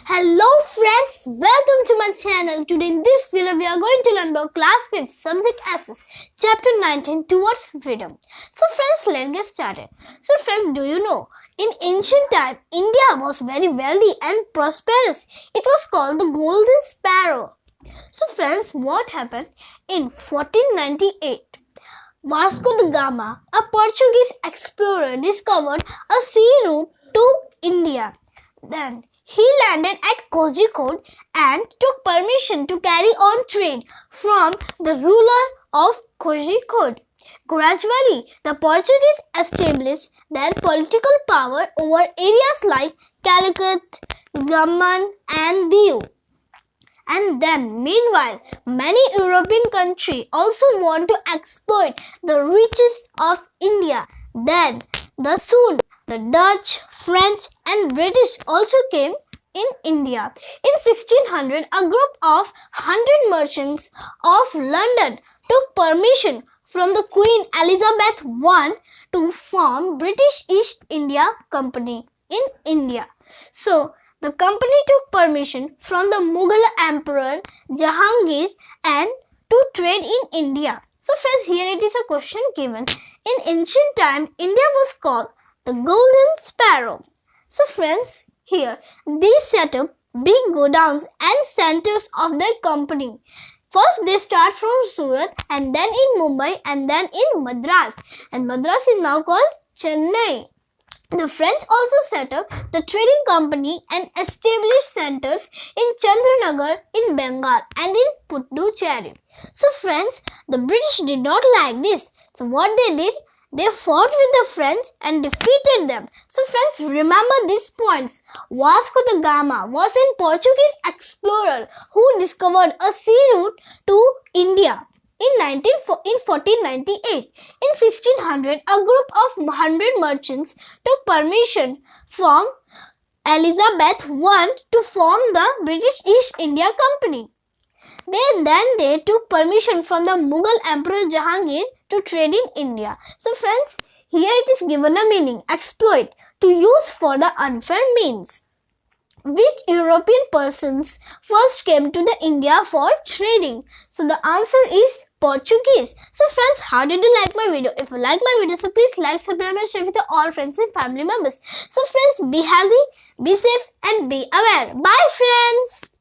Hello friends, welcome to my channel. Today in this video we are going to learn about class 5 subject access chapter 19 towards freedom. So friends, let's get started. So friends, do you know in ancient time India was very wealthy and prosperous. It was called the Golden Sparrow. So friends, what happened in 1498? Vasco da Gama, a Portuguese explorer, discovered a sea route to India. Then he landed at Kozhikode and took permission to carry on trade from the ruler of Kozhikode. Gradually, the Portuguese established their political power over areas like Calicut, Daman and Diu. And then, meanwhile, many European countries also want to exploit the riches of India. Then, soon the Dutch, French and British also came in India. In 1600, a group of 100 merchants of London took permission from the Queen Elizabeth I to form British East India Company in India. So, the company took permission from the Mughal Emperor Jahangir and to trade in India. So friends, here it is a question given. In ancient time, India was called the Golden Sparrow. So friends, here they set up big godowns and centers of their company. First they start from Surat and then in Mumbai and then in Madras. And Madras is now called Chennai. The French also set up the trading company and established centers in Chandranagar in Bengal and in Puducherry. So friends, the British did not like this. So what they did? They fought with the French and defeated them. So friends, remember these points. Vasco da Gama was a Portuguese explorer who discovered a sea route to India. In 1498, in 1600, a group of 100 merchants took permission from Elizabeth I to form the British East India Company. They took permission from the Mughal Emperor Jahangir to trade in India. So friends, here it is given a meaning, exploit, to use for the unfair means. Which European persons first came to the India for trading? So the answer is Portuguese. So friends, how did you like my video? If you like my video, so please like, subscribe and share with your all friends and family members. So friends, be healthy, be safe and be aware. Bye friends.